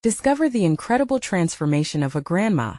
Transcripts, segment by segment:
Discover the incredible transformation of a grandma.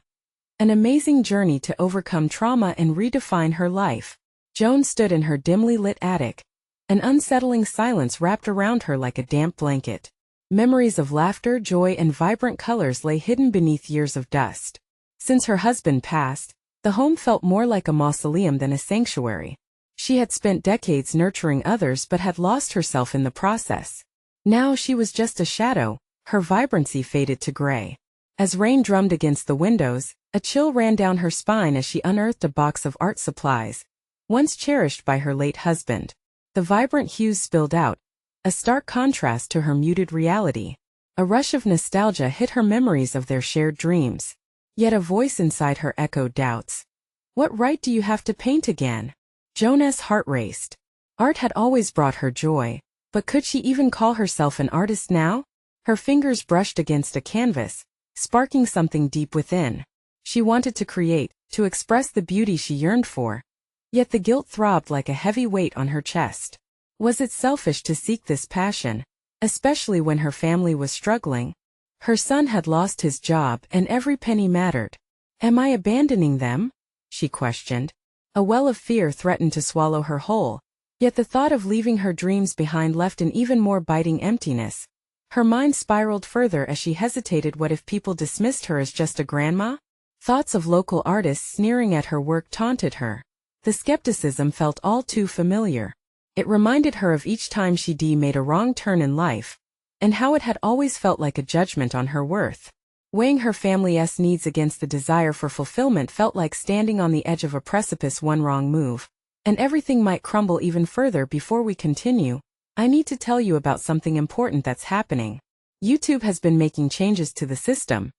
An amazing journey to overcome trauma and redefine her life. Joan stood in her dimly lit attic. An unsettling silence wrapped around her like a damp blanket. Memories of laughter, joy, and vibrant colors lay hidden beneath years of dust. Since her husband passed, the home felt more like a mausoleum than a sanctuary. She had spent decades nurturing others but had lost herself in the process. Now she was just a shadow, her vibrancy faded to gray. As rain drummed against the windows, a chill ran down her spine as she unearthed a box of art supplies, once cherished by her late husband. The vibrant hues spilled out, a stark contrast to her muted reality. A rush of nostalgia hit her memories of their shared dreams. Yet a voice inside her echoed doubts. What right do you have to paint again? Joan's heart raced. Art had always brought her joy, but could she even call herself an artist now? Her fingers brushed against a canvas, sparking something deep within. She wanted to create, to express the beauty she yearned for. Yet the guilt throbbed like a heavy weight on her chest. Was it selfish to seek this passion, especially when her family was struggling? Her son had lost his job and every penny mattered. Am I abandoning them? She questioned. A well of fear threatened to swallow her whole, yet the thought of leaving her dreams behind left an even more biting emptiness. Her mind spiraled further as she hesitated. What if people dismissed her as just a grandma? Thoughts of local artists sneering at her work taunted her. The skepticism felt all too familiar. It reminded her of each time she made a wrong turn in life, and how it had always felt like a judgment on her worth. Weighing her family's needs against the desire for fulfillment felt like standing on the edge of a precipice. One wrong move, and everything might crumble even further. Before we continue, I need to tell you about something important that's happening. YouTube has been making changes to the system,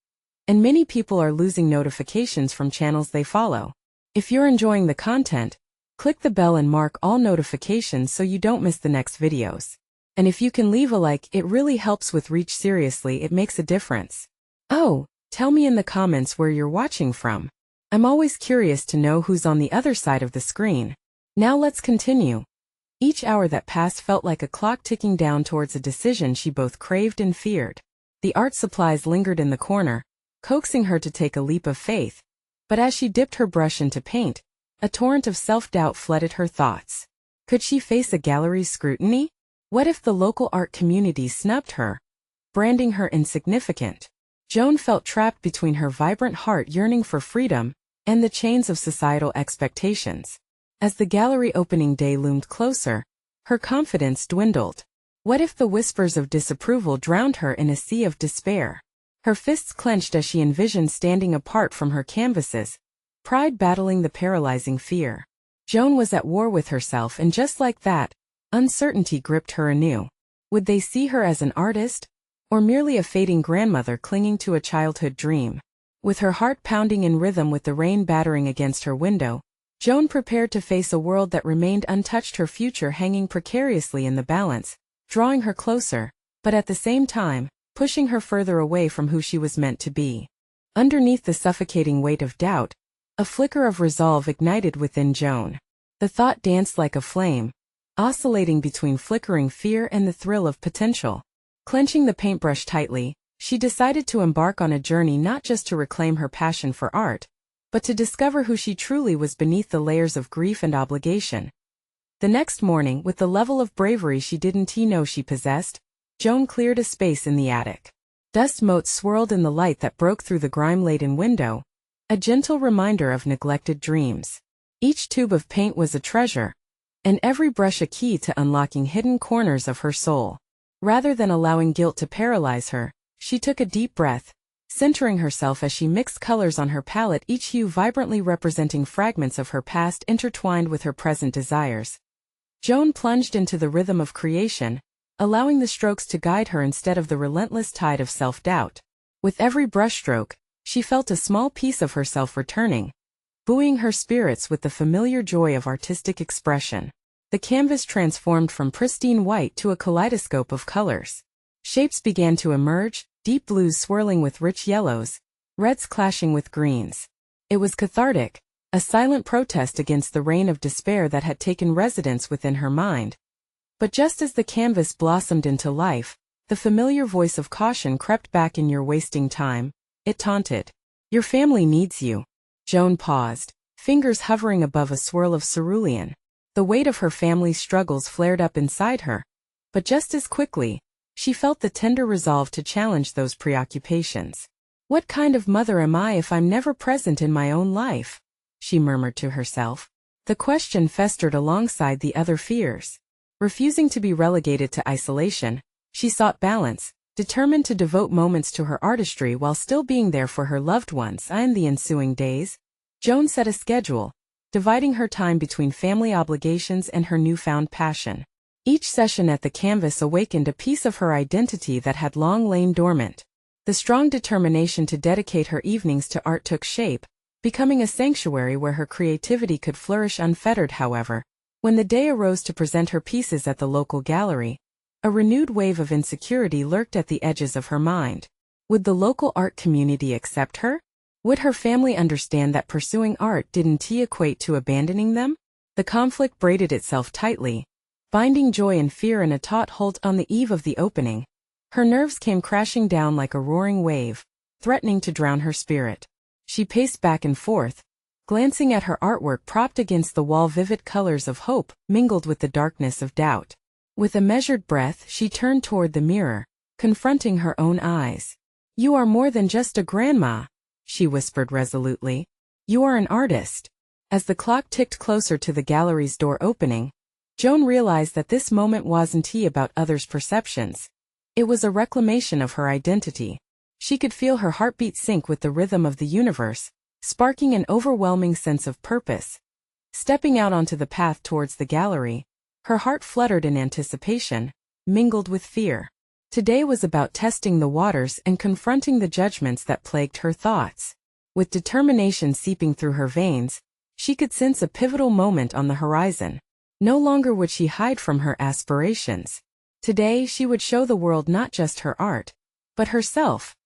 and many people are losing notifications from channels they follow. If you're enjoying the content, click the bell and mark all notifications so you don't miss the next videos. And if you can leave a like, it really helps with reach. Seriously, it makes a difference. Oh, tell me in the comments where you're watching from. I'm always curious to know who's on the other side of the screen. Now let's continue. Each hour that passed felt like a clock ticking down towards a decision she both craved and feared. The art supplies lingered in the corner, coaxing her to take a leap of faith. But as she dipped her brush into paint, a torrent of self-doubt flooded her thoughts. Could she face a gallery's scrutiny? What if the local art community snubbed her, branding her insignificant? Joan felt trapped between her vibrant heart yearning for freedom and the chains of societal expectations. As the gallery opening day loomed closer, her confidence dwindled. What if the whispers of disapproval drowned her in a sea of despair? Her fists clenched as she envisioned standing apart from her canvases, pride battling the paralyzing fear. Joan was at war with herself, and just like that, uncertainty gripped her anew. Would they see her as an artist, or merely a fading grandmother clinging to a childhood dream? With her heart pounding in rhythm with the rain battering against her window, Joan prepared to face a world that remained untouched, her future hanging precariously in the balance, drawing her closer, but at the same time, pushing her further away from who she was meant to be. Underneath the suffocating weight of doubt, a flicker of resolve ignited within Joan. The thought danced like a flame, oscillating between flickering fear and the thrill of potential. Clenching the paintbrush tightly, she decided to embark on a journey not just to reclaim her passion for art, but to discover who she truly was beneath the layers of grief and obligation. The next morning, with the level of bravery she didn't know she possessed, Joan cleared a space in the attic. Dust motes swirled in the light that broke through the grime-laden window, a gentle reminder of neglected dreams. Each tube of paint was a treasure, and every brush a key to unlocking hidden corners of her soul. Rather than allowing guilt to paralyze her, she took a deep breath, centering herself as she mixed colors on her palette, each hue vibrantly representing fragments of her past intertwined with her present desires. Joan plunged into the rhythm of creation, allowing the strokes to guide her instead of the relentless tide of self-doubt. With every brushstroke, she felt a small piece of herself returning, buoying her spirits with the familiar joy of artistic expression. The canvas transformed from pristine white to a kaleidoscope of colors. Shapes began to emerge, deep blues swirling with rich yellows, reds clashing with greens. It was cathartic, a silent protest against the reign of despair that had taken residence within her mind. But just as the canvas blossomed into life, The familiar voice of caution crept back. In "You're wasting time," it taunted. "Your family needs you." Joan paused, fingers hovering above a swirl of cerulean. The weight of her family's struggles flared up inside her. But just as quickly, she felt the tender resolve to challenge those preoccupations. "What kind of mother am I if I'm never present in my own life?" she murmured to herself. The question festered alongside the other fears. Refusing to be relegated to isolation, she sought balance, determined to devote moments to her artistry while still being there for her loved ones. In the ensuing days, Joan set a schedule, dividing her time between family obligations and her newfound passion. Each session at the canvas awakened a piece of her identity that had long lain dormant. The strong determination to dedicate her evenings to art took shape, becoming a sanctuary where her creativity could flourish unfettered. However, when the day arose to present her pieces at the local gallery, a renewed wave of insecurity lurked at the edges of her mind. Would the local art community accept her? Would her family understand that pursuing art didn't equate to abandoning them? The conflict braided itself tightly, binding joy and fear in a taut hold. On the eve of the opening, her nerves came crashing down like a roaring wave, threatening to drown her spirit. She paced back and forth, glancing at her artwork propped against the wall. Vivid colors of hope mingled with the darkness of doubt. With a measured breath, she turned toward the mirror, confronting her own eyes. "You are more than just a grandma," she whispered resolutely. "You are an artist." As the clock ticked closer to the gallery's door opening, Joan realized that this moment wasn't about others' perceptions. It was a reclamation of her identity. She could feel her heartbeat sync with the rhythm of the universe, sparking an overwhelming sense of purpose. Stepping out onto the path towards the gallery, her heart fluttered in anticipation, mingled with fear. Today was about testing the waters and confronting the judgments that plagued her thoughts. With determination seeping through her veins, she could sense a pivotal moment on the horizon. No longer would she hide from her aspirations. Today she would show the world not just her art, but herself.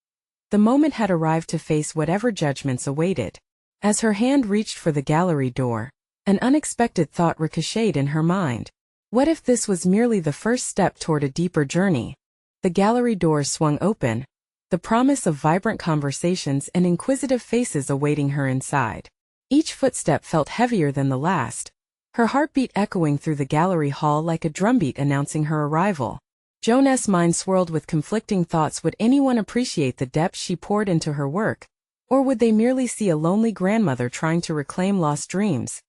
The moment had arrived to face whatever judgments awaited. As her hand reached for the gallery door, an unexpected thought ricocheted in her mind. What if this was merely the first step toward a deeper journey? The gallery doors swung open, the promise of vibrant conversations and inquisitive faces awaiting her inside. Each footstep felt heavier than the last, her heartbeat echoing through the gallery hall like a drumbeat announcing her arrival. Joan's mind swirled with conflicting thoughts. Would anyone appreciate the depth she poured into her work, or would they merely see a lonely grandmother trying to reclaim lost dreams?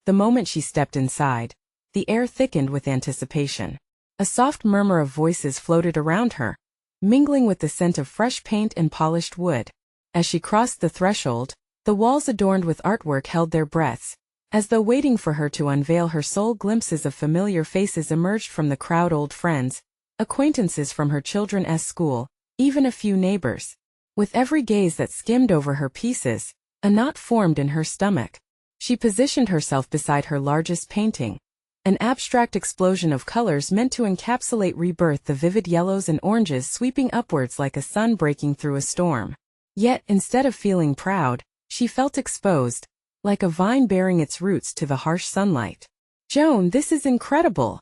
The moment she stepped inside, the air thickened with anticipation. A soft murmur of voices floated around her, mingling with the scent of fresh paint and polished wood. As she crossed the threshold, the walls adorned with artwork held their breaths, as though waiting for her to unveil her soul. Glimpses of familiar faces emerged from the crowd, old friends, acquaintances from her children's school, even a few neighbors. With every gaze that skimmed over her pieces, a knot formed in her stomach. She positioned herself beside her largest painting, an abstract explosion of colors meant to encapsulate rebirth, the vivid yellows and oranges sweeping upwards like a sun breaking through a storm. Yet, instead of feeling proud, she felt exposed, like a vine bearing its roots to the harsh sunlight. "Joan, this is incredible!"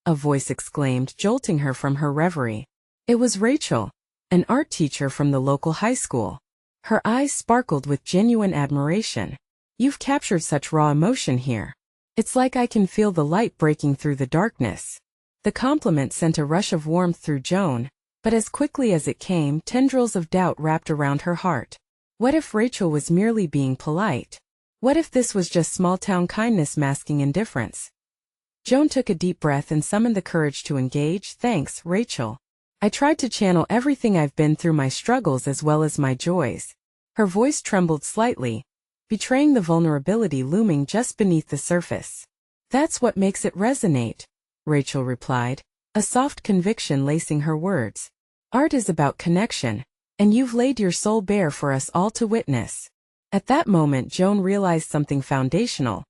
a voice exclaimed, jolting her from her reverie. It was Rachel, an art teacher from the local high school. Her eyes sparkled with genuine admiration. "You've captured such raw emotion here. It's like I can feel the light breaking through the darkness." The compliment sent a rush of warmth through Joan, but as quickly as it came, tendrils of doubt wrapped around her heart. What if Rachel was merely being polite? What if this was just small-town kindness masking indifference? Joan took a deep breath and summoned the courage to engage. "Thanks, Rachel. I tried to channel everything I've been through, my struggles as well as my joys." Her voice trembled slightly, betraying the vulnerability looming just beneath the surface. "That's what makes it resonate," Rachel replied, a soft conviction lacing her words. "Art is about connection, and you've laid your soul bare for us all to witness." At that moment, Joan realized something foundational.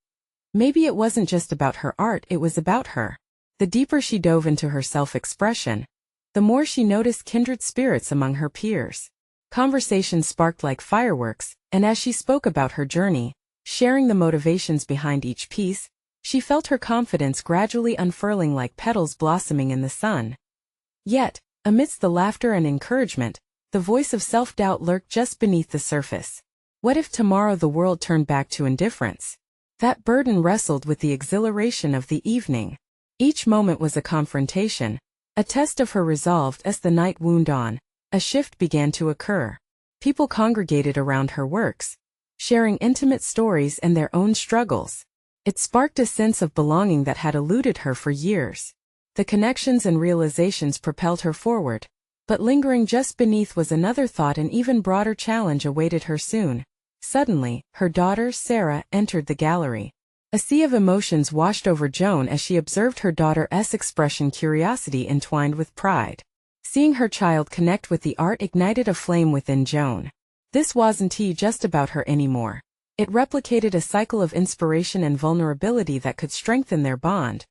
Maybe it wasn't just about her art, it was about her. The deeper she dove into her self-expression, the more she noticed kindred spirits among her peers. Conversation sparked like fireworks, and as she spoke about her journey, sharing the motivations behind each piece, she felt her confidence gradually unfurling like petals blossoming in the sun. Yet, Amidst the laughter and encouragement, the voice of self-doubt lurked just beneath the surface. What if tomorrow the world turned back to indifference? That burden wrestled with the exhilaration of the evening. Each moment was a confrontation, a test of her resolve. As the night wound on, a shift began to occur. People congregated around her works, sharing intimate stories and their own struggles. It sparked a sense of belonging that had eluded her for years. The connections and realizations propelled her forward, but lingering just beneath was another thought. An even broader challenge awaited her soon. Suddenly, her daughter, Sarah, entered the gallery. A sea of emotions washed over Joan as she observed her daughter's expression, curiosity entwined with pride. Seeing her child connect with the art ignited a flame within Joan. This wasn't just about her anymore. It replicated a cycle of inspiration and vulnerability that could strengthen their bond.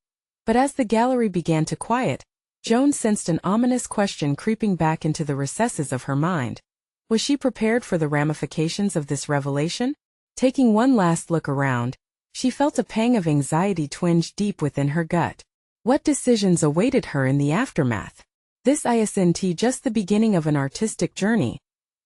But as the gallery began to quiet, Joan sensed an ominous question creeping back into the recesses of her mind. Was she prepared for the ramifications of this revelation? Taking one last look around, she felt a pang of anxiety twinge deep within her gut. What decisions awaited her in the aftermath? This isn't just the beginning of an artistic journey,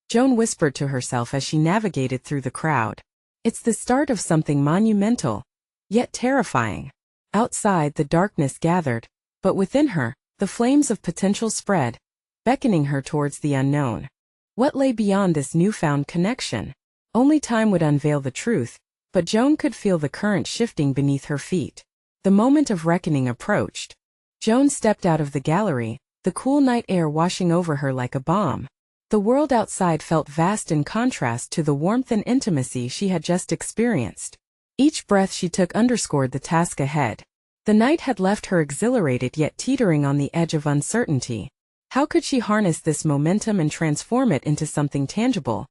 Joan whispered to herself as she navigated through the crowd. It's the start of something monumental, yet terrifying. Outside, the darkness gathered, but within her, the flames of potential spread, beckoning her towards the unknown. What lay beyond this newfound connection? Only time would unveil the truth, but Joan could feel the current shifting beneath her feet. The moment of reckoning approached. Joan stepped out of the gallery, the cool night air washing over her like a balm. The world outside felt vast in contrast to the warmth and intimacy she had just experienced. Each breath she took underscored the task ahead. The night had left her exhilarated yet teetering on the edge of uncertainty. How could she harness this momentum and transform it into something tangible?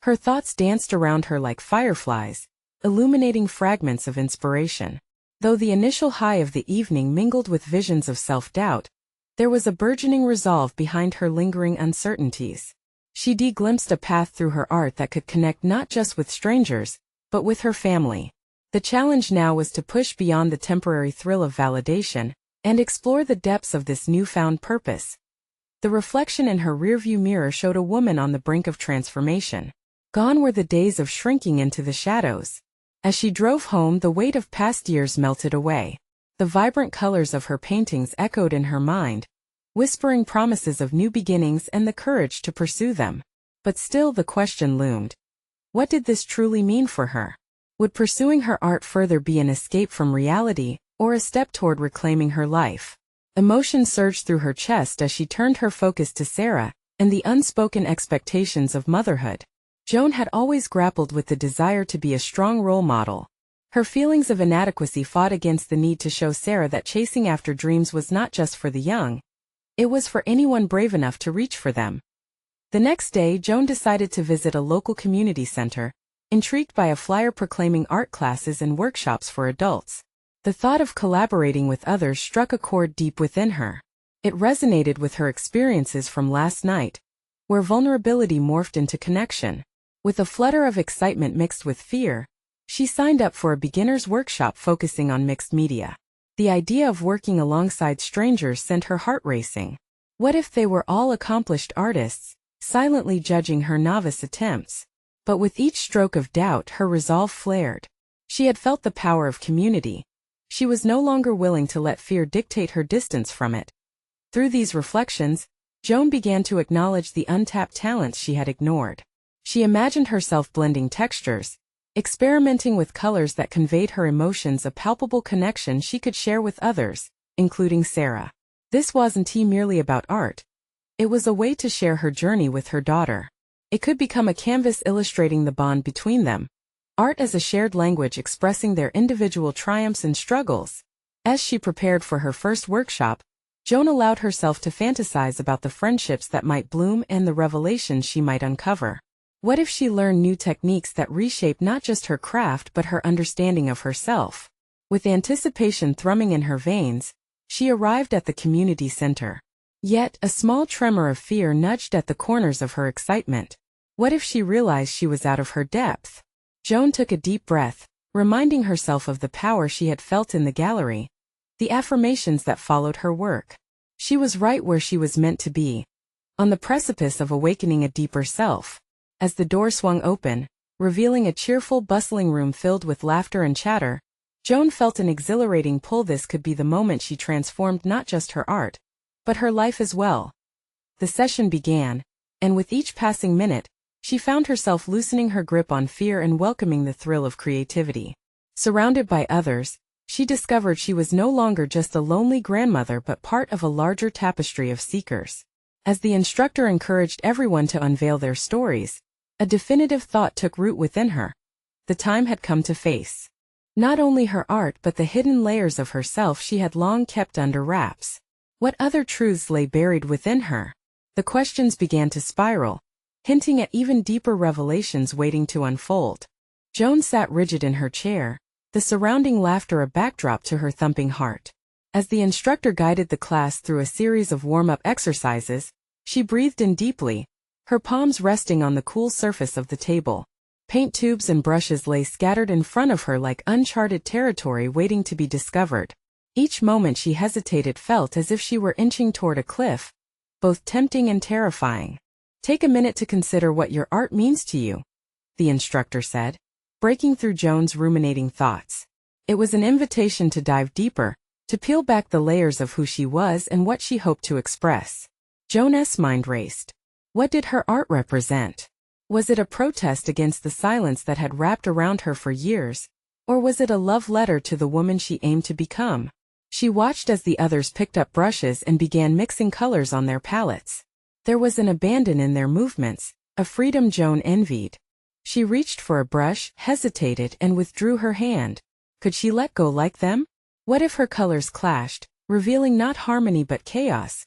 Her thoughts danced around her like fireflies, illuminating fragments of inspiration. Though the initial high of the evening mingled with visions of self-doubt, there was a burgeoning resolve behind her lingering uncertainties. She glimpsed a path through her art that could connect not just with strangers, but with her family. The challenge now was to push beyond the temporary thrill of validation and explore the depths of this newfound purpose. The reflection in her rearview mirror showed a woman on the brink of transformation. Gone were the days of shrinking into the shadows. As she drove home, the weight of past years melted away. The vibrant colors of her paintings echoed in her mind, whispering promises of new beginnings and the courage to pursue them. But still the question loomed. What did this truly mean for her? Would pursuing her art further be an escape from reality, or a step toward reclaiming her life? Emotion surged through her chest as she turned her focus to Sarah and the unspoken expectations of motherhood. Joan had always grappled with the desire to be a strong role model. Her feelings of inadequacy fought against the need to show Sarah that chasing after dreams was not just for the young. It was for anyone brave enough to reach for them. The next day, Joan decided to visit a local community center, intrigued by a flyer proclaiming art classes and workshops for adults. The thought of collaborating with others struck a chord deep within her. It resonated with her experiences from last night, where vulnerability morphed into connection. With a flutter of excitement mixed with fear, she signed up for a beginner's workshop focusing on mixed media. The idea of working alongside strangers sent her heart racing. What if they were all accomplished artists, silently judging her novice attempts? But with each stroke of doubt, her resolve flared. She had felt the power of community. She was no longer willing to let fear dictate her distance from it. Through these reflections, Joan began to acknowledge the untapped talents she had ignored. She imagined herself blending textures, experimenting with colors that conveyed her emotions, a palpable connection she could share with others, including Sarah. This wasn't merely about art. It was a way to share her journey with her daughter. It could become a canvas illustrating the bond between them. Art as a shared language expressing their individual triumphs and struggles. As she prepared for her first workshop, Joan allowed herself to fantasize about the friendships that might bloom and the revelations she might uncover. What if she learned new techniques that reshaped not just her craft but her understanding of herself? With anticipation thrumming in her veins, she arrived at the community center. Yet, a small tremor of fear nudged at the corners of her excitement. What if she realized she was out of her depth? Joan took a deep breath, reminding herself of the power she had felt in the gallery, the affirmations that followed her work. She was right where she was meant to be, on the precipice of awakening a deeper self. As the door swung open, revealing a cheerful, bustling room filled with laughter and chatter, Joan felt an exhilarating pull. This could be the moment she transformed not just her art, but her life as well. The session began, and with each passing minute, she found herself loosening her grip on fear and welcoming the thrill of creativity. Surrounded by others, she discovered she was no longer just a lonely grandmother but part of a larger tapestry of seekers. As the instructor encouraged everyone to unveil their stories, a definitive thought took root within her. The time had come to face not only her art but the hidden layers of herself she had long kept under wraps. What other truths lay buried within her? The questions began to spiral, hinting at even deeper revelations waiting to unfold. Joan sat rigid in her chair, the surrounding laughter a backdrop to her thumping heart. As the instructor guided the class through a series of warm-up exercises, she breathed in deeply, her palms resting on the cool surface of the table. Paint tubes and brushes lay scattered in front of her like uncharted territory waiting to be discovered. Each moment she hesitated felt as if she were inching toward a cliff, both tempting and terrifying. "Take a minute to consider what your art means to you," the instructor said, breaking through Joan's ruminating thoughts. It was an invitation to dive deeper, to peel back the layers of who she was and what she hoped to express. Joan's mind raced. What did her art represent? Was it a protest against the silence that had wrapped around her for years, or was it a love letter to the woman she aimed to become? She watched as the others picked up brushes and began mixing colors on their palettes. There was an abandon in their movements, a freedom Joan envied. She reached for a brush, hesitated, and withdrew her hand. Could she let go like them? What if her colors clashed, revealing not harmony but chaos?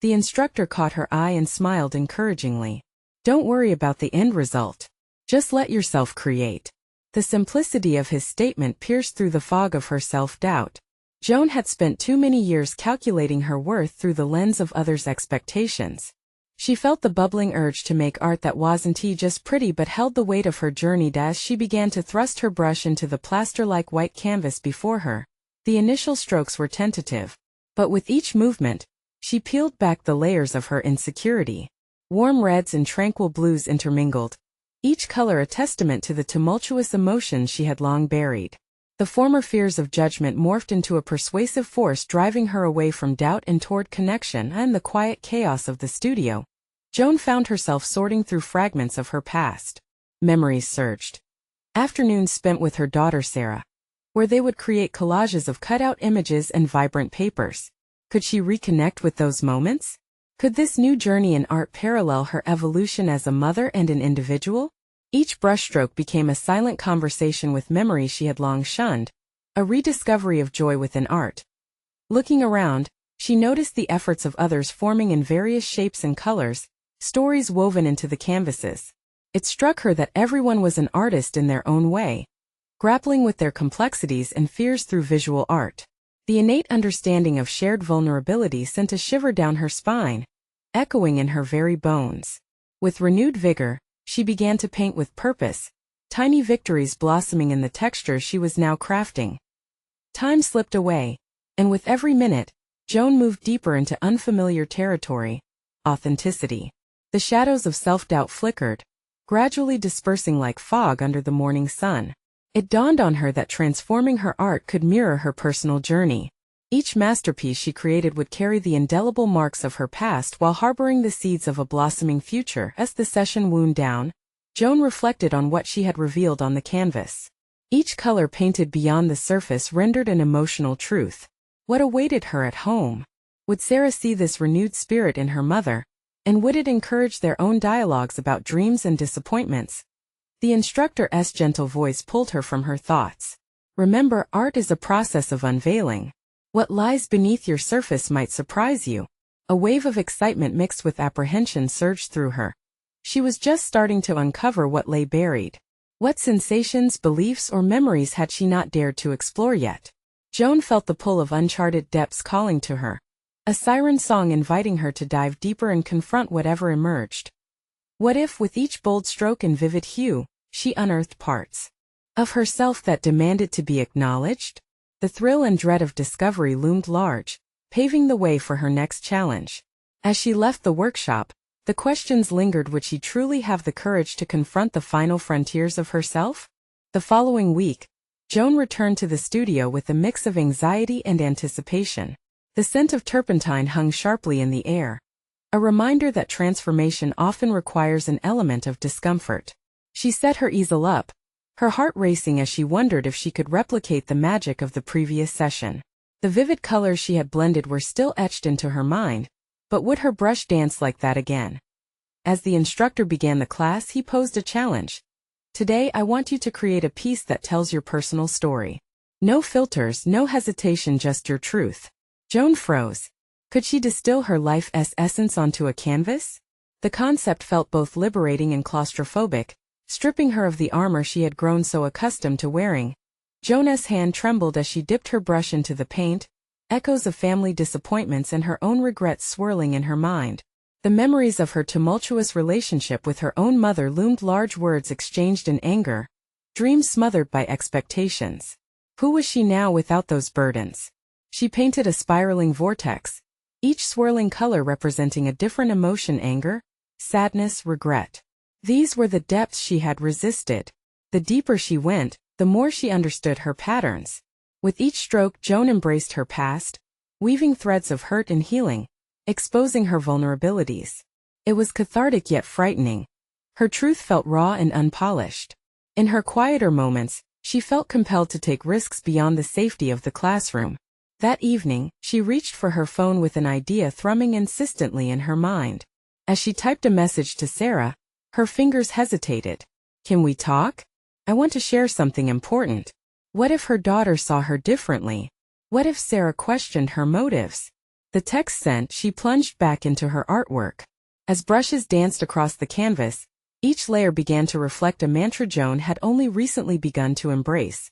The instructor caught her eye and smiled encouragingly. "Don't worry about the end result. Just let yourself create." The simplicity of his statement pierced through the fog of her self-doubt. Joan had spent too many years calculating her worth through the lens of others' expectations. She felt the bubbling urge to make art that wasn't just pretty but held the weight of her journey. As she began to thrust her brush into the plaster-like white canvas before her, the initial strokes were tentative, but with each movement, she peeled back the layers of her insecurity. Warm reds and tranquil blues intermingled, each color a testament to the tumultuous emotions she had long buried. The former fears of judgment morphed into a persuasive force driving her away from doubt and toward connection. And the quiet chaos of the studio, Joan found herself sorting through fragments of her past. Memories surged. Afternoons spent with her daughter Sarah, where they would create collages of cutout images and vibrant papers. Could she reconnect with those moments? Could this new journey in art parallel her evolution as a mother and an individual? Each brushstroke became a silent conversation with memories she had long shunned, a rediscovery of joy within art. Looking around, she noticed the efforts of others forming in various shapes and colors, stories woven into the canvases. It struck her that everyone was an artist in their own way, grappling with their complexities and fears through visual art. The innate understanding of shared vulnerability sent a shiver down her spine, echoing in her very bones. With renewed vigor, she began to paint with purpose, tiny victories blossoming in the textures she was now crafting. Time slipped away, and with every minute, Joan moved deeper into unfamiliar territory, authenticity. The shadows of self-doubt flickered, gradually dispersing like fog under the morning sun. It dawned on her that transforming her art could mirror her personal journey. Each masterpiece she created would carry the indelible marks of her past while harboring the seeds of a blossoming future. As the session wound down, Joan reflected on what she had revealed on the canvas. Each color painted beyond the surface rendered an emotional truth. What awaited her at home? Would Sarah see this renewed spirit in her mother, and would it encourage their own dialogues about dreams and disappointments? The instructor's gentle voice pulled her from her thoughts. Remember, art is a process of unveiling. What lies beneath your surface might surprise you. A wave of excitement mixed with apprehension surged through her. She was just starting to uncover what lay buried. What sensations, beliefs, or memories had she not dared to explore yet? Joan felt the pull of uncharted depths calling to her, a siren song inviting her to dive deeper and confront whatever emerged. What if, with each bold stroke and vivid hue, she unearthed parts of herself that demanded to be acknowledged? The thrill and dread of discovery loomed large, paving the way for her next challenge. As she left the workshop, the questions lingered: would she truly have the courage to confront the final frontiers of herself? The following week, Joan returned to the studio with a mix of anxiety and anticipation. The scent of turpentine hung sharply in the air, a reminder that transformation often requires an element of discomfort. She set her easel up, her heart racing as she wondered if she could replicate the magic of the previous session. The vivid colors she had blended were still etched into her mind, but would her brush dance like that again? As the instructor began the class, he posed a challenge. Today, I want you to create a piece that tells your personal story. No filters, no hesitation, just your truth. Joan froze. Could she distill her life's essence onto a canvas? The concept felt both liberating and claustrophobic, stripping her of the armor she had grown so accustomed to wearing. Joan's hand trembled as she dipped her brush into the paint, echoes of family disappointments and her own regrets swirling in her mind. The memories of her tumultuous relationship with her own mother loomed, large words exchanged in anger, dreams smothered by expectations. Who was she now without those burdens? She painted a spiraling vortex, each swirling color representing a different emotion: anger, sadness, regret. These were the depths she had resisted. The deeper she went, the more she understood her patterns. With each stroke, Joan embraced her past, weaving threads of hurt and healing, exposing her vulnerabilities. It was cathartic yet frightening. Her truth felt raw and unpolished. In her quieter moments, she felt compelled to take risks beyond the safety of the classroom. That evening, she reached for her phone with an idea thrumming insistently in her mind. As she typed a message to Sarah, her fingers hesitated. Can we talk? I want to share something important. What if her daughter saw her differently? What if Sarah questioned her motives? The text sent, she plunged back into her artwork. As brushes danced across the canvas, each layer began to reflect a mantra Joan had only recently begun to embrace.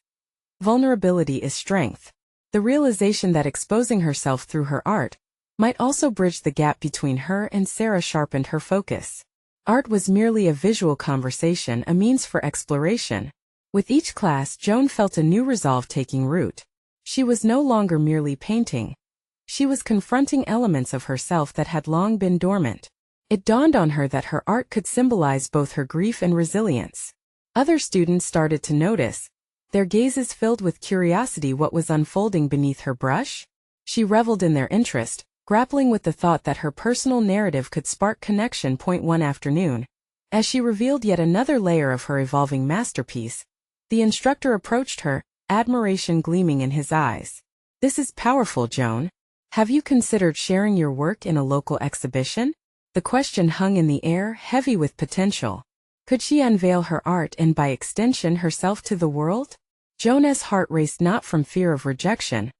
Vulnerability is strength. The realization that exposing herself through her art might also bridge the gap between her and Sarah sharpened her focus. Art was merely a visual conversation, a means for exploration. With each class, Joan felt a new resolve taking root. She was no longer merely painting. She was confronting elements of herself that had long been dormant. It dawned on her that her art could symbolize both her grief and resilience. Other students started to notice, their gazes filled with curiosity what was unfolding beneath her brush. She reveled in their interest, grappling with the thought that her personal narrative could spark connection. One afternoon, as she revealed yet another layer of her evolving masterpiece, the instructor approached her, admiration gleaming in his eyes. This is powerful, Joan. Have you considered sharing your work in a local exhibition? The question hung in the air, heavy with potential. Could she unveil her art and by extension herself to the world? Joan's heart raced not from fear of rejection,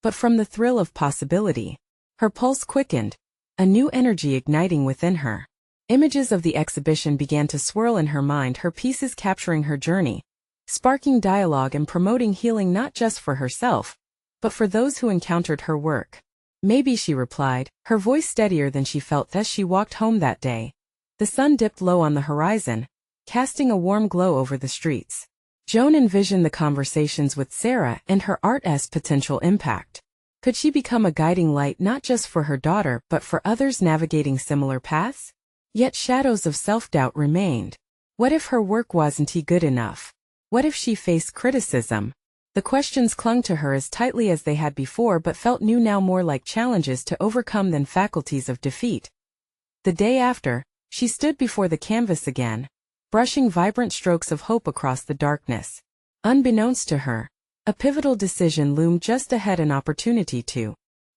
but from the thrill of possibility. Her pulse quickened, a new energy igniting within her. Images of the exhibition began to swirl in her mind, her pieces capturing her journey, sparking dialogue and promoting healing not just for herself, but for those who encountered her work. Maybe, she replied, her voice steadier than she felt as she walked home that day. The sun dipped low on the horizon, casting a warm glow over the streets. Joan envisioned the conversations with Sarah and her art's potential impact. Could she become a guiding light not just for her daughter but for others navigating similar paths? Yet shadows of self-doubt remained. What if her work wasn't good enough? What if she faced criticism? The questions clung to her as tightly as they had before but felt new now, more like challenges to overcome than faculties of defeat. The day after, she stood before the canvas again, brushing vibrant strokes of hope across the darkness. Unbeknownst to her, a pivotal decision loomed just ahead, an opportunity to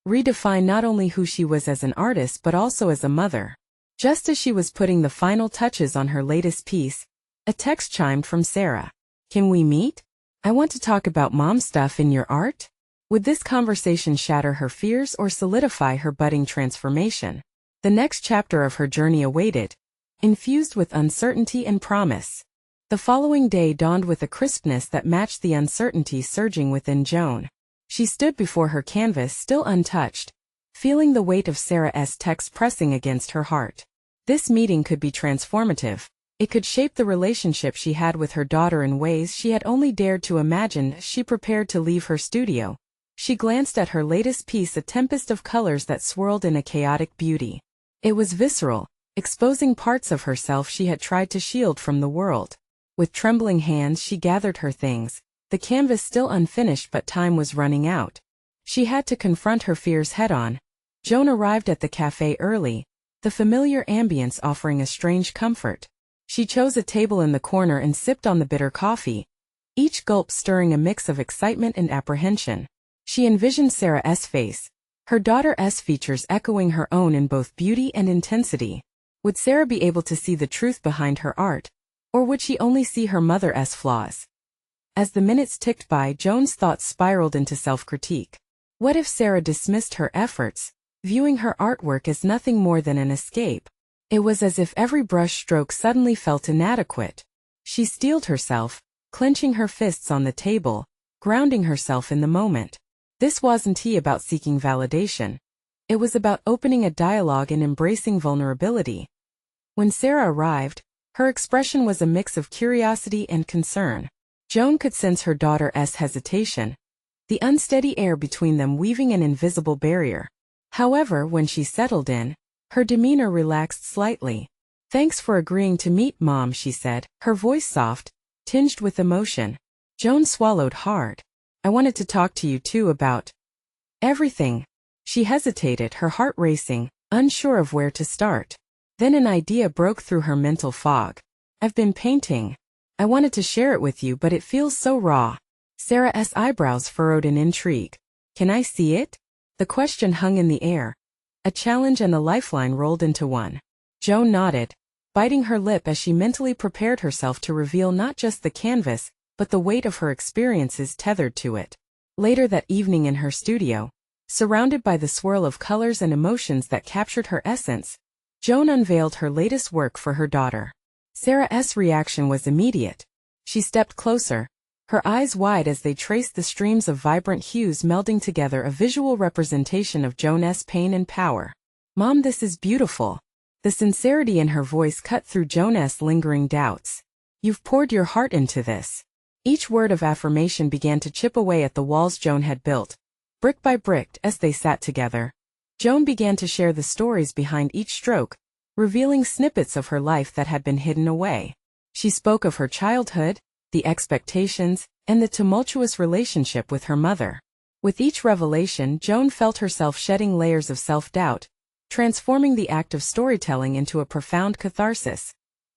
redefine not only who she was as an artist but also as a mother. Just as she was putting the final touches on her latest piece, a text chimed from Sarah. Can we meet? I want to talk about mom stuff in your art. Would this conversation shatter her fears or solidify her budding transformation? The next chapter of her journey awaited, infused with uncertainty and promise. The following day dawned with a crispness that matched the uncertainty surging within Joan. She stood before her canvas still untouched, feeling the weight of Sarah's text pressing against her heart. This meeting could be transformative. It could shape the relationship she had with her daughter in ways she had only dared to imagine. She prepared to leave her studio, She glanced at her latest piece, a tempest of colors that swirled in a chaotic beauty. It was visceral, exposing parts of herself she had tried to shield from the world. With trembling hands she gathered her things, the canvas still unfinished but time was running out. She had to confront her fears head-on. Joan arrived at the cafe early, the familiar ambience offering a strange comfort. She chose a table in the corner and sipped on the bitter coffee, each gulp stirring a mix of excitement and apprehension. She envisioned Sarah's face, her daughter's features echoing her own in both beauty and intensity. Would Sarah be able to see the truth behind her art, or would she only see her mother's flaws? As the minutes ticked by, Joan's thoughts spiraled into self-critique. What if Sarah dismissed her efforts, viewing her artwork as nothing more than an escape? It was as if every brush stroke suddenly felt inadequate. She steeled herself, clenching her fists on the table, grounding herself in the moment. This wasn't about seeking validation. It was about opening a dialogue and embracing vulnerability. When Sarah arrived, her expression was a mix of curiosity and concern. Joan could sense her daughter's hesitation, the unsteady air between them weaving an invisible barrier. However, when she settled in, her demeanor relaxed slightly. "Thanks for agreeing to meet, Mom," she said, her voice soft, tinged with emotion. Joan swallowed hard. "I wanted to talk to you too about everything." She hesitated, her heart racing, unsure of where to start. Then an idea broke through her mental fog. "I've been painting. I wanted to share it with you, but it feels so raw." Sarah's eyebrows furrowed in intrigue. "Can I see it?" The question hung in the air. A challenge and a lifeline rolled into one. Joan nodded, biting her lip as she mentally prepared herself to reveal not just the canvas, but the weight of her experiences tethered to it. Later that evening in her studio, surrounded by the swirl of colors and emotions that captured her essence, Joan unveiled her latest work for her daughter. Sarah's reaction was immediate. She stepped closer, her eyes wide as they traced the streams of vibrant hues melding together, a visual representation of Joan's pain and power. "Mom, this is beautiful." The sincerity in her voice cut through Joan's lingering doubts. "You've poured your heart into this." Each word of affirmation began to chip away at the walls Joan had built, brick by brick. As they sat together, Joan began to share the stories behind each stroke, revealing snippets of her life that had been hidden away. She spoke of her childhood, the expectations, and the tumultuous relationship with her mother. With each revelation, Joan felt herself shedding layers of self-doubt, transforming the act of storytelling into a profound catharsis.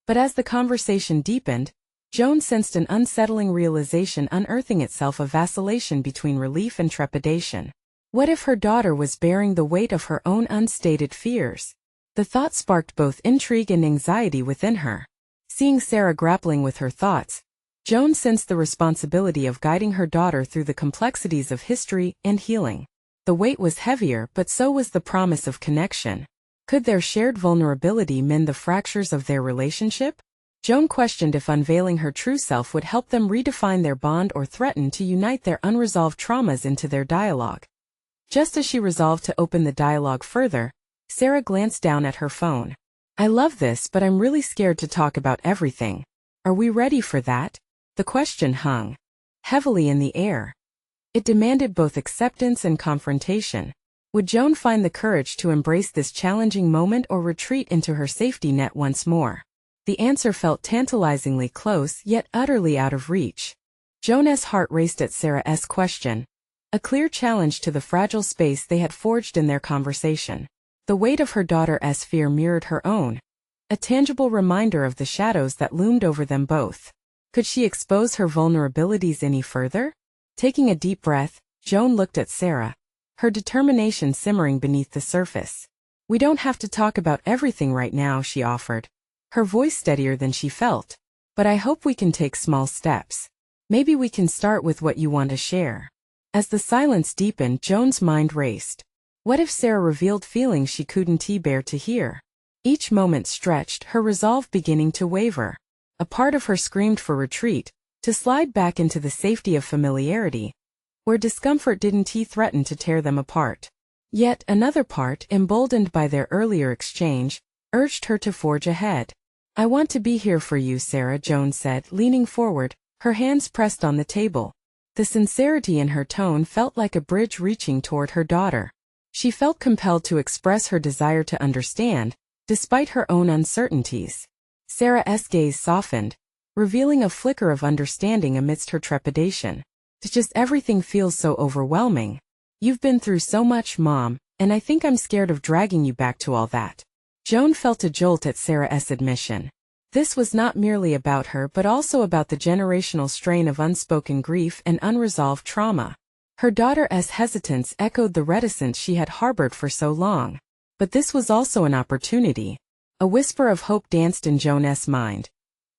But as the conversation deepened, Joan sensed an unsettling realization unearthing itself, a vacillation between relief and trepidation. What if her daughter was bearing the weight of her own unstated fears? The thought sparked both intrigue and anxiety within her. Seeing Sarah grappling with her thoughts, Joan sensed the responsibility of guiding her daughter through the complexities of history and healing. The weight was heavier, but so was the promise of connection. Could their shared vulnerability mend the fractures of their relationship? Joan questioned if unveiling her true self would help them redefine their bond or threaten to unite their unresolved traumas into their dialogue. Just as she resolved to open the dialogue further, Sarah glanced down at her phone. "I love this, but I'm really scared to talk about everything. Are we ready for that?" The question hung heavily in the air. It demanded both acceptance and confrontation. Would Joan find the courage to embrace this challenging moment or retreat into her safety net once more? The answer felt tantalizingly close, yet utterly out of reach. Joan's heart raced at Sarah's question, a clear challenge to the fragile space they had forged in their conversation. The weight of her daughter's fear mirrored her own, a tangible reminder of the shadows that loomed over them both. Could she expose her vulnerabilities any further? Taking a deep breath, Joan looked at Sarah, her determination simmering beneath the surface. "We don't have to talk about everything right now," she offered, her voice steadier than she felt. "But I hope we can take small steps. Maybe we can start with what you want to share." As the silence deepened, Joan's mind raced. What if Sarah revealed feelings she couldn't bear to hear? Each moment stretched, her resolve beginning to waver. A part of her screamed for retreat, to slide back into the safety of familiarity, where discomfort didn't threaten to tear them apart. Yet another part, emboldened by their earlier exchange, urged her to forge ahead. "I want to be here for you, Sarah," Joan said, leaning forward, her hands pressed on the table. The sincerity in her tone felt like a bridge reaching toward her daughter. She felt compelled to express her desire to understand, despite her own uncertainties. Sarah's gaze softened, revealing a flicker of understanding amidst her trepidation. Just everything feels so overwhelming. You've been through so much, Mom, and I think I'm scared of dragging you back to all that. Joan felt a jolt at Sarah's admission. This was not merely about her but also about the generational strain of unspoken grief and unresolved trauma. Her daughter's hesitance echoed the reticence she had harbored for so long. But this was also an opportunity. A whisper of hope danced in Joan's mind.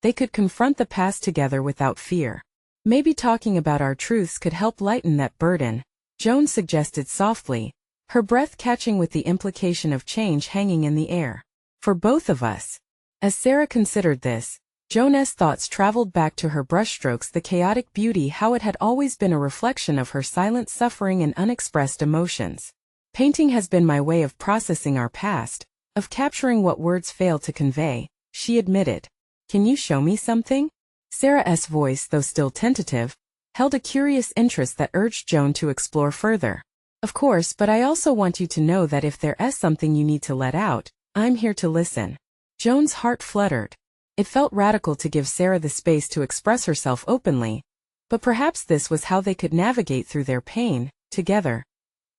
They could confront the past together without fear. Maybe talking about our truths could help lighten that burden, Joan suggested softly, her breath catching with the implication of change hanging in the air. For both of us. As Sarah considered this, Joan's thoughts traveled back to her brushstrokes, the chaotic beauty, how it had always been a reflection of her silent suffering and unexpressed emotions. Painting has been my way of processing our past, of capturing what words fail to convey, she admitted. Can you show me something? Sarah's voice, though still tentative, held a curious interest that urged Joan to explore further. Of course, but I also want you to know that if there's something you need to let out, I'm here to listen. Joan's heart fluttered. It felt radical to give Sarah the space to express herself openly, but perhaps this was how they could navigate through their pain, together.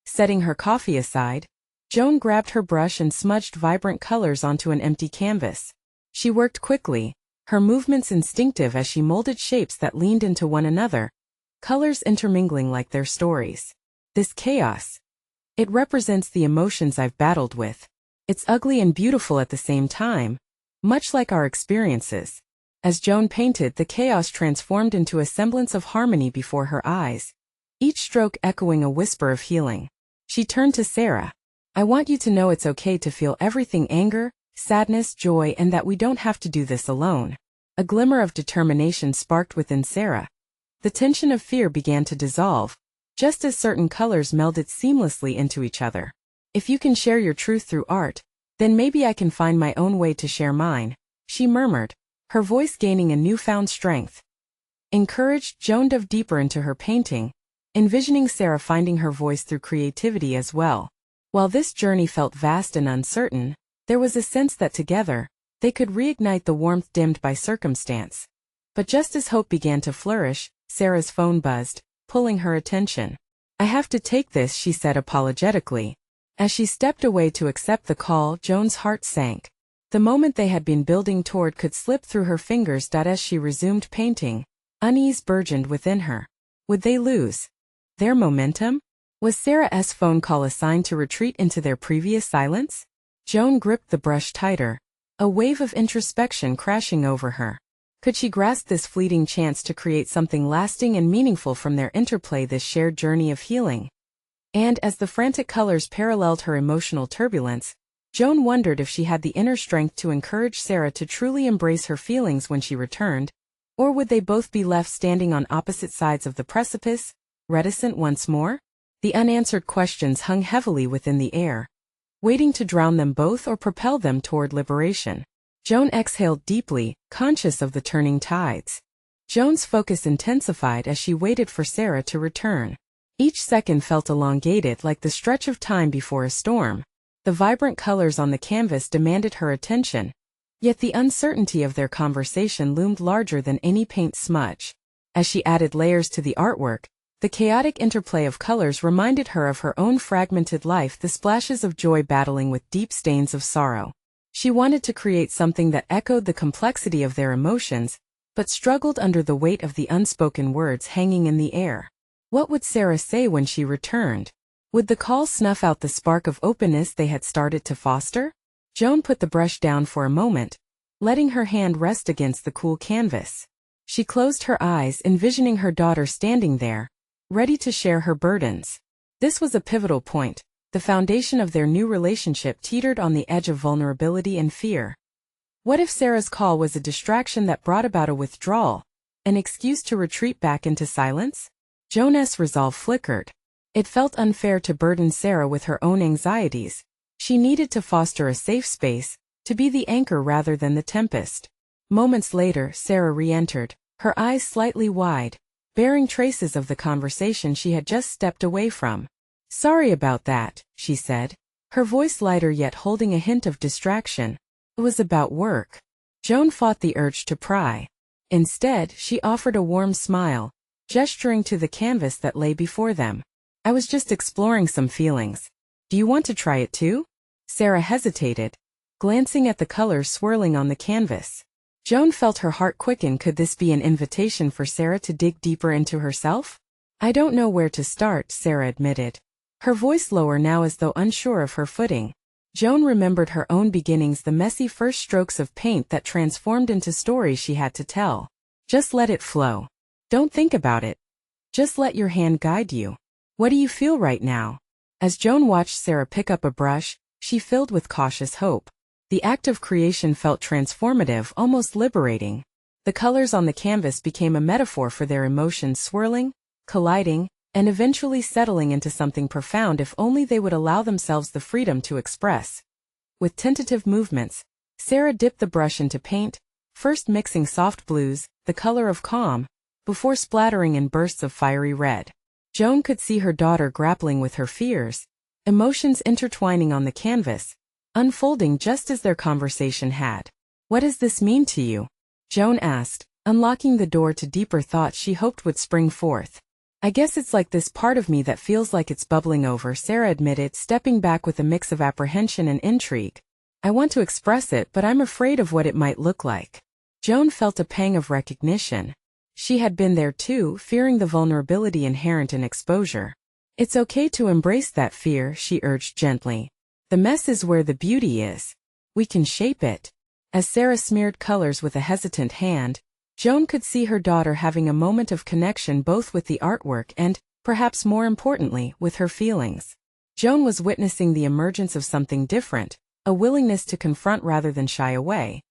Setting her coffee aside, Joan grabbed her brush and smudged vibrant colors onto an empty canvas. She worked quickly, her movements instinctive as she molded shapes that leaned into one another, colors intermingling like their stories. This chaos. It represents the emotions I've battled with. It's ugly and beautiful at the same time, much like our experiences. As Joan painted, the chaos transformed into a semblance of harmony before her eyes, each stroke echoing a whisper of healing. She turned to Sarah. I want you to know it's okay to feel everything: anger, sadness, joy, and that we don't have to do this alone. A glimmer of determination sparked within Sarah. The tension of fear began to dissolve, just as certain colors melded seamlessly into each other. If you can share your truth through art, then maybe I can find my own way to share mine, she murmured, her voice gaining a newfound strength. Encouraged, Joan dove deeper into her painting, envisioning Sarah finding her voice through creativity as well. While this journey felt vast and uncertain, there was a sense that together, they could reignite the warmth dimmed by circumstance. But just as hope began to flourish, Sarah's phone buzzed, pulling her attention. I have to take this, she said apologetically. As she stepped away to accept the call, Joan's heart sank. The moment they had been building toward could slip through her fingers. As she resumed painting, unease burgeoned within her. Would they lose their momentum? Was Sarah's phone call a sign to retreat into their previous silence? Joan gripped the brush tighter, a wave of introspection crashing over her. Could she grasp this fleeting chance to create something lasting and meaningful from their interplay, this shared journey of healing? And as the frantic colors paralleled her emotional turbulence, Joan wondered if she had the inner strength to encourage Sarah to truly embrace her feelings when she returned, or would they both be left standing on opposite sides of the precipice, reticent once more? The unanswered questions hung heavily within the air, waiting to drown them both or propel them toward liberation. Joan exhaled deeply, conscious of the turning tides. Joan's focus intensified as she waited for Sarah to return. Each second felt elongated, like the stretch of time before a storm. The vibrant colors on the canvas demanded her attention, yet the uncertainty of their conversation loomed larger than any paint smudge. As she added layers to the artwork, the chaotic interplay of colors reminded her of her own fragmented life, the splashes of joy battling with deep stains of sorrow. She wanted to create something that echoed the complexity of their emotions, but struggled under the weight of the unspoken words hanging in the air. What would Sarah say when she returned? Would the call snuff out the spark of openness they had started to foster? Joan put the brush down for a moment, letting her hand rest against the cool canvas. She closed her eyes, envisioning her daughter standing there, ready to share her burdens. This was a pivotal point. The foundation of their new relationship teetered on the edge of vulnerability and fear. What if Sarah's call was a distraction that brought about a withdrawal, an excuse to retreat back into silence? Joan's resolve flickered. It felt unfair to burden Sarah with her own anxieties. She needed to foster a safe space, to be the anchor rather than the tempest. Moments later, Sarah re-entered, her eyes slightly wide, bearing traces of the conversation she had just stepped away from. "Sorry about that," she said, her voice lighter yet holding a hint of distraction. "It was about work." Joan fought the urge to pry. Instead, she offered a warm smile, gesturing to the canvas that lay before them. "I was just exploring some feelings. Do you want to try it too?" Sarah hesitated, glancing at the colors swirling on the canvas. Joan felt her heart quicken. Could this be an invitation for Sarah to dig deeper into herself? "I don't know where to start," Sarah admitted, her voice lower now as though unsure of her footing. Joan remembered her own beginnings, the messy first strokes of paint that transformed into stories she had to tell. "Just let it flow. Don't think about it. Just let your hand guide you. What do you feel right now?" As Joan watched Sarah pick up a brush, she filled with cautious hope. The act of creation felt transformative, almost liberating. The colors on the canvas became a metaphor for their emotions, swirling, colliding, and eventually settling into something profound if only they would allow themselves the freedom to express. With tentative movements, Sarah dipped the brush into paint, first mixing soft blues, the color of calm, before splattering in bursts of fiery red. Joan could see her daughter grappling with her fears, emotions intertwining on the canvas, unfolding just as their conversation had. "What does this mean to you?" Joan asked, unlocking the door to deeper thoughts she hoped would spring forth. "I guess it's like this part of me that feels like it's bubbling over," Sarah admitted, stepping back with a mix of apprehension and intrigue. "I want to express it, but I'm afraid of what it might look like." Joan felt a pang of recognition. She had been there too, fearing the vulnerability inherent in exposure. "It's okay to embrace that fear," she urged gently. "The mess is where the beauty is. We can shape it." As Sarah smeared colors with a hesitant hand, Joan could see her daughter having a moment of connection both with the artwork and, perhaps more importantly, with her feelings. Joan was witnessing the emergence of something different, a willingness to confront rather than shy away.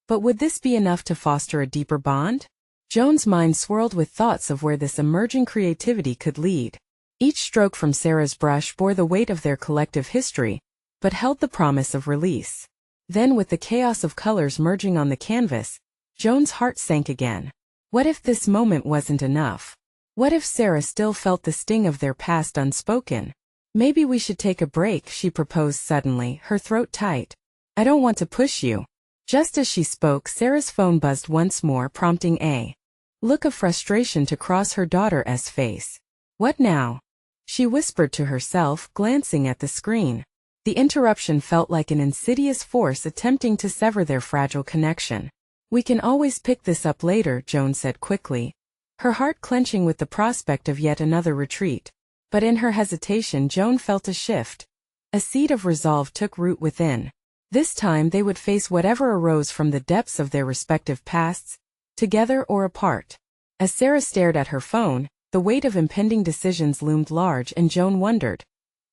But would this be enough to foster a deeper bond? Joan's mind swirled with thoughts of where this emerging creativity could lead. Each stroke from Sarah's brush bore the weight of their collective history, but held the promise of release. Then, with the chaos of colors merging on the canvas, Joan's heart sank again. What if this moment wasn't enough? What if Sarah still felt the sting of their past unspoken? "Maybe we should take a break," she proposed suddenly, her throat tight. "I don't want to push you." Just as she spoke, Sarah's phone buzzed once more, prompting a look of frustration to cross her daughter's face. "What now?" she whispered to herself, glancing at the screen. The interruption felt like an insidious force attempting to sever their fragile connection. "We can always pick this up later," Joan said quickly, her heart clenching with the prospect of yet another retreat. But in her hesitation, Joan felt a shift. A seed of resolve took root within. This time they would face whatever arose from the depths of their respective pasts, together or apart. As Sarah stared at her phone, the weight of impending decisions loomed large, and Joan wondered,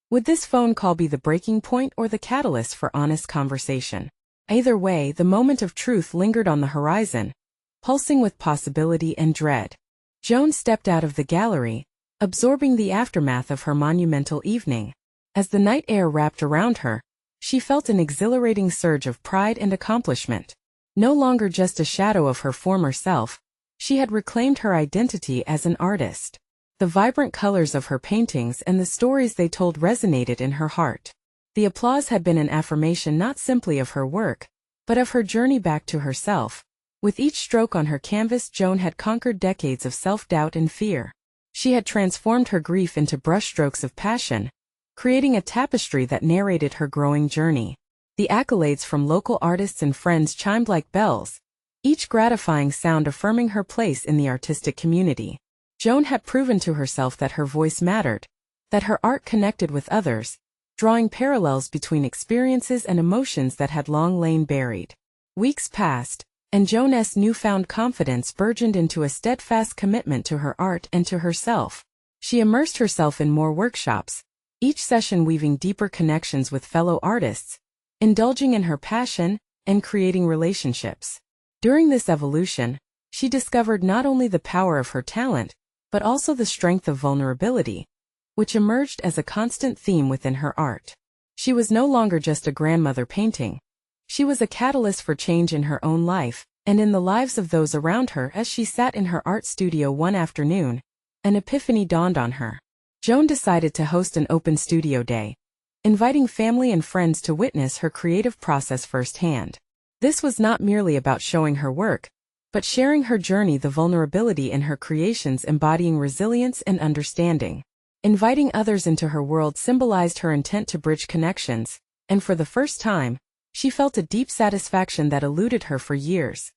would this phone call be the breaking point or the catalyst for honest conversation? Either way, the moment of truth lingered on the horizon, pulsing with possibility and dread. Joan stepped out of the gallery, absorbing the aftermath of her monumental evening. As the night air wrapped around her, she felt an exhilarating surge of pride and accomplishment. No longer just a shadow of her former self, she had reclaimed her identity as an artist. The vibrant colors of her paintings and the stories they told resonated in her heart. The applause had been an affirmation not simply of her work, but of her journey back to herself. With each stroke on her canvas, Joan had conquered decades of self-doubt and fear. She had transformed her grief into brushstrokes of passion, creating a tapestry that narrated her growing journey. The accolades from local artists and friends chimed like bells, each gratifying sound affirming her place in the artistic community. Joan had proven to herself that her voice mattered, that her art connected with others, drawing parallels between experiences and emotions that had long lain buried. Weeks passed, and Joan's newfound confidence burgeoned into a steadfast commitment to her art and to herself. She immersed herself in more workshops, each session weaving deeper connections with fellow artists, indulging in her passion, and creating relationships. During this evolution, she discovered not only the power of her talent, but also the strength of vulnerability, which emerged as a constant theme within her art. She was no longer just a grandmother painting. She was a catalyst for change in her own life, and in the lives of those around her. As she sat in her art studio one afternoon, an epiphany dawned on her. Joan decided to host an open studio day, inviting family and friends to witness her creative process firsthand. This was not merely about showing her work, but sharing her journey, the vulnerability in her creations embodying resilience and understanding. Inviting others into her world symbolized her intent to bridge connections, and for the first time, she felt a deep satisfaction that eluded her for years.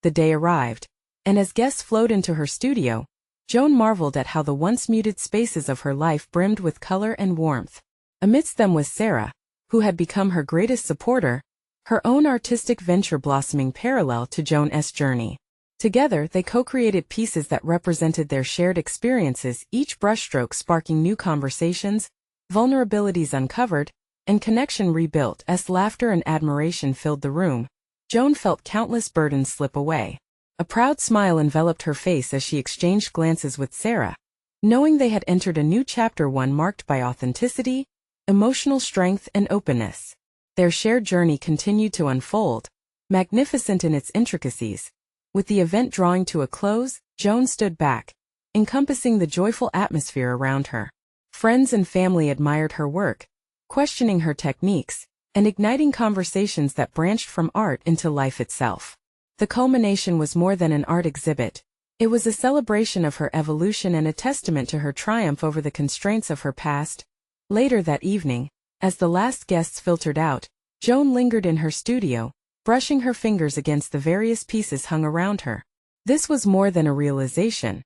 The day arrived, and as guests flowed into her studio, Joan marveled at how the once muted spaces of her life brimmed with color and warmth. Amidst them was Sarah, who had become her greatest supporter, her own artistic venture blossoming parallel to Joan's journey. Together, they co-created pieces that represented their shared experiences, each brushstroke sparking new conversations, vulnerabilities uncovered, and connection rebuilt. As laughter and admiration filled the room, Joan felt countless burdens slip away. A proud smile enveloped her face as she exchanged glances with Sarah, knowing they had entered a new chapter, one marked by authenticity, emotional strength, and openness. Their shared journey continued to unfold, magnificent in its intricacies. With the event drawing to a close, Joan stood back, encompassing the joyful atmosphere around her. Friends and family admired her work, questioning her techniques, and igniting conversations that branched from art into life itself. The culmination was more than an art exhibit. It was a celebration of her evolution and a testament to her triumph over the constraints of her past. Later that evening, as the last guests filtered out, Joan lingered in her studio, brushing her fingers against the various pieces hung around her. This was more than a realization.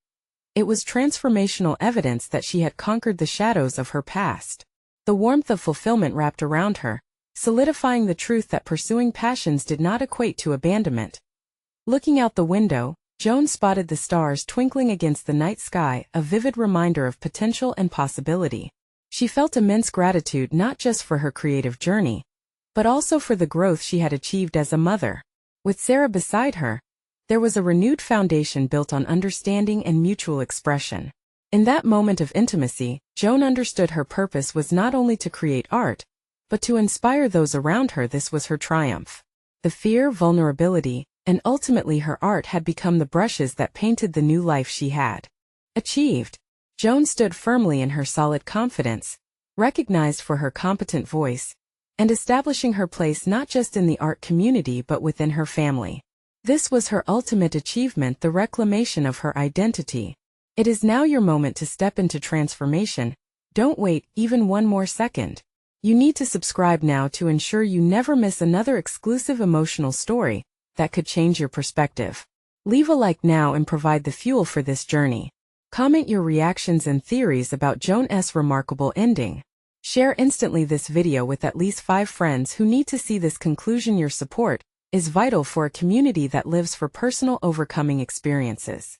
It was transformational evidence that she had conquered the shadows of her past. The warmth of fulfillment wrapped around her, solidifying the truth that pursuing passions did not equate to abandonment. Looking out the window, Joan spotted the stars twinkling against the night sky, a vivid reminder of potential and possibility. She felt immense gratitude not just for her creative journey, but also for the growth she had achieved as a mother. With Sarah beside her, there was a renewed foundation built on understanding and mutual expression. In that moment of intimacy, Joan understood her purpose was not only to create art, but to inspire those around her. This was her triumph. The fear, vulnerability, and ultimately her art had become the brushes that painted the new life she had achieved. Joan stood firmly in her solid confidence, recognized for her competent voice, and establishing her place not just in the art community but within her family. This was her ultimate achievement, the reclamation of her identity. It is now your moment to step into transformation. Don't wait even one more second. You need to subscribe now to ensure you never miss another exclusive emotional story that could change your perspective. Leave a like now and provide the fuel for this journey. Comment your reactions and theories about Joan's remarkable ending. Share instantly this video with at least 5 friends who need to see this conclusion. Your support is vital for a community that lives for personal overcoming experiences.